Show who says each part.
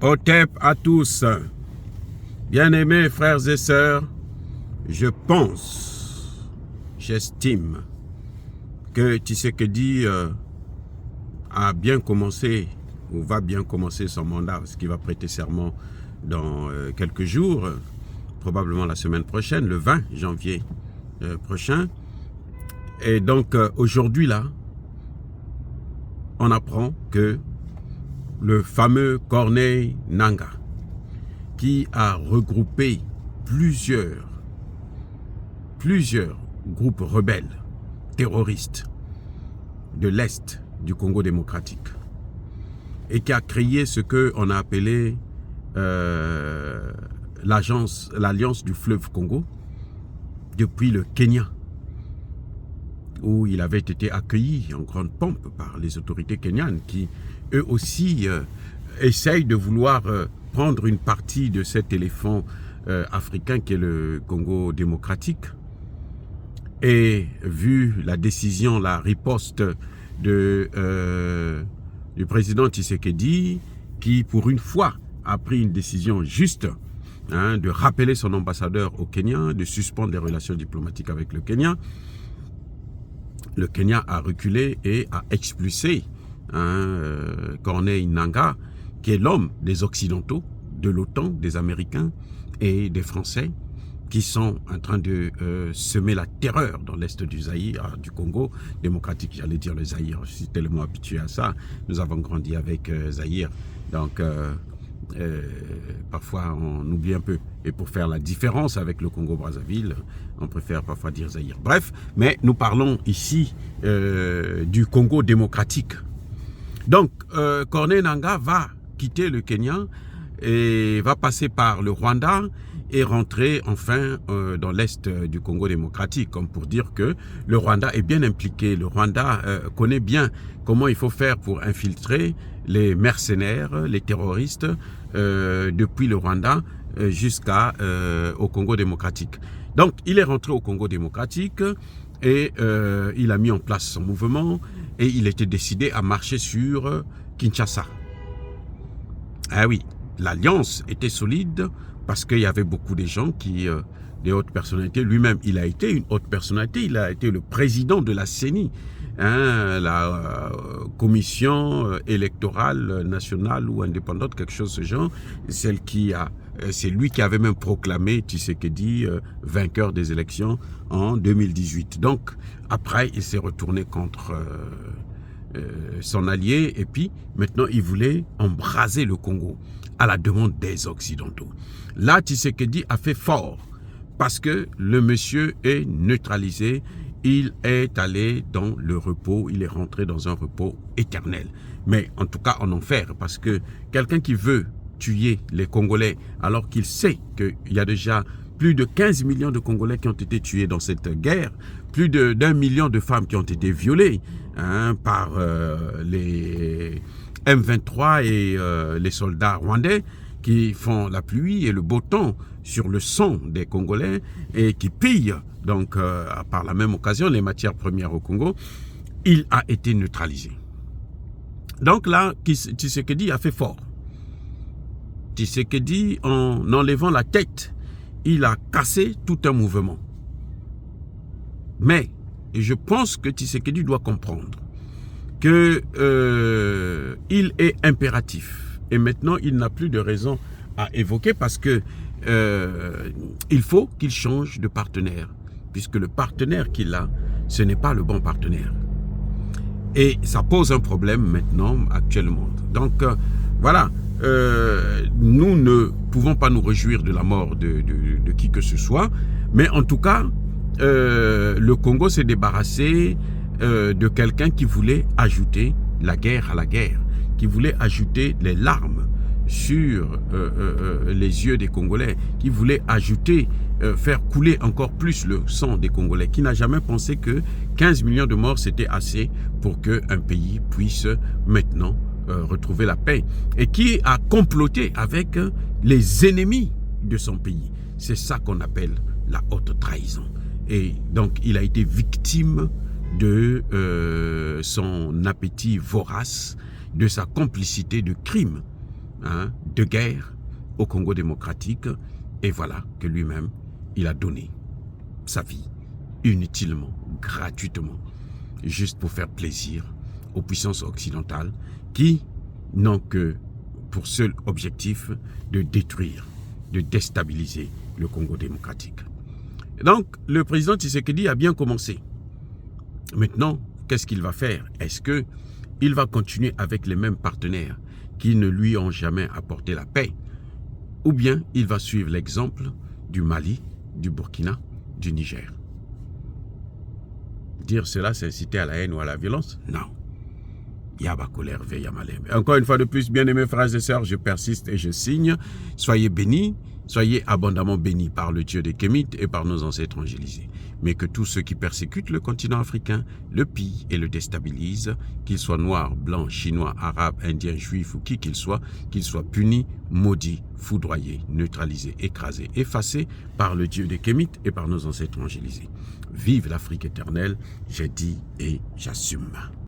Speaker 1: Otep à tous, bien-aimés frères et sœurs, je pense, j'estime que Tshisekedi a bien commencé ou va bien commencer son mandat, parce qu'il va prêter serment dans quelques jours, probablement la semaine prochaine, le 20 janvier prochain. Et donc aujourd'hui là, on apprend que le fameux Corneille Nangaa, qui a regroupé plusieurs groupes rebelles, terroristes de l'Est du Congo démocratique, et qui a créé ce qu'on a appelé l'Alliance du fleuve Congo, depuis le Kenya, où il avait été accueilli en grande pompe par les autorités kenyanes qui, eux aussi, essayent de vouloir prendre une partie de cet éléphant africain qui est le Congo démocratique. Et vu la décision, la riposte du président Tshisekedi, qui pour une fois a pris une décision juste, de rappeler son ambassadeur au Kenya, de suspendre les relations diplomatiques avec le Kenya a reculé et a expulsé Corneille Nangaa, qui est l'homme des Occidentaux, de l'OTAN, des Américains et des Français, qui sont en train de semer la terreur dans l'Est du Zaïre, du Congo démocratique. J'allais dire le Zaïre, je suis tellement habitué à ça. Nous avons grandi avec Zaïre, donc parfois on oublie un peu. Et pour faire la différence avec le Congo-Brazzaville, on préfère parfois dire Zaïre. Bref, mais nous parlons ici du Congo démocratique. Donc, Corneille Nangaa va quitter le Kenya et va passer par le Rwanda et rentrer enfin dans l'Est du Congo démocratique, comme pour dire que le Rwanda est bien impliqué. Le Rwanda connaît bien comment il faut faire pour infiltrer les mercenaires, les terroristes, depuis le Rwanda jusqu'au Congo démocratique. Donc, il est rentré au Congo démocratique et il a mis en place son mouvement et il était décidé à marcher sur Kinshasa. Ah oui, l'alliance était solide parce qu'il y avait beaucoup de gens qui, des hautes personnalités. Lui-même, il a été une haute personnalité, il a été le président de la CENI, la commission électorale nationale ou indépendante, quelque chose de ce genre, celle qui a... C'est lui qui avait même proclamé Tshisekedi vainqueur des élections en 2018. Donc, après, il s'est retourné contre son allié et puis, maintenant, il voulait embraser le Congo à la demande des Occidentaux. Là, Tshisekedi a fait fort parce que le monsieur est neutralisé. Il est allé dans le repos, il est rentré dans un repos éternel. Mais en tout cas en enfer, parce que quelqu'un qui veut tuer les Congolais alors qu'il sait qu'il y a déjà plus de 15 millions de Congolais qui ont été tués dans cette guerre, plus d'1 million de femmes qui ont été violées par les M23 et les soldats rwandais qui font la pluie et le beau temps sur le sang des Congolais et qui pillent donc par la même occasion les matières premières au Congo. Il a été neutralisé. Donc là, Tshisekedi a fait fort. Tshisekedi, en enlevant la tête, il a cassé tout un mouvement. Mais je pense que Tshisekedi doit comprendre que il est impératif. Et maintenant, il n'a plus de raison à évoquer parce que il faut qu'il change de partenaire. Puisque le partenaire qu'il a, ce n'est pas le bon partenaire. Et ça pose un problème maintenant, actuellement. Donc, voilà. Nous ne pouvons pas nous réjouir de la mort de qui que ce soit, mais en tout cas, le Congo s'est débarrassé de quelqu'un qui voulait ajouter la guerre à la guerre, qui voulait ajouter les larmes sur les yeux des Congolais, qui voulait ajouter, faire couler encore plus le sang des Congolais, qui n'a jamais pensé que 15 millions de morts c'était assez pour qu'un pays puisse maintenant retrouver la paix, et qui a comploté avec les ennemis de son pays. C'est ça qu'on appelle la haute trahison. Et donc il a été victime de son appétit vorace, de sa complicité de crime de guerre au Congo démocratique. Et voilà que lui-même, il a donné sa vie inutilement, gratuitement, juste pour faire plaisir aux puissances occidentales qui n'ont que pour seul objectif de détruire, de déstabiliser le Congo démocratique. Donc, le président Tshisekedi a bien commencé. Maintenant, qu'est-ce qu'il va faire? Est-ce qu'il va continuer avec les mêmes partenaires qui ne lui ont jamais apporté la paix? Ou bien il va suivre l'exemple du Mali, du Burkina, du Niger? Dire cela, c'est inciter à la haine ou à la violence? Non. Encore une fois de plus, bien-aimés frères et sœurs, je persiste et je signe. Soyez bénis, soyez abondamment bénis par le Dieu des Kémites et par nos ancêtres angélisés. Mais que tous ceux qui persécutent le continent africain le pillent et le déstabilisent, qu'ils soient noirs, blancs, chinois, arabes, indiens, juifs ou qui qu'ils soient punis, maudits, foudroyés, neutralisés, écrasés, effacés par le Dieu des Kémites et par nos ancêtres angélisés. Vive l'Afrique éternelle, j'ai dit et j'assume.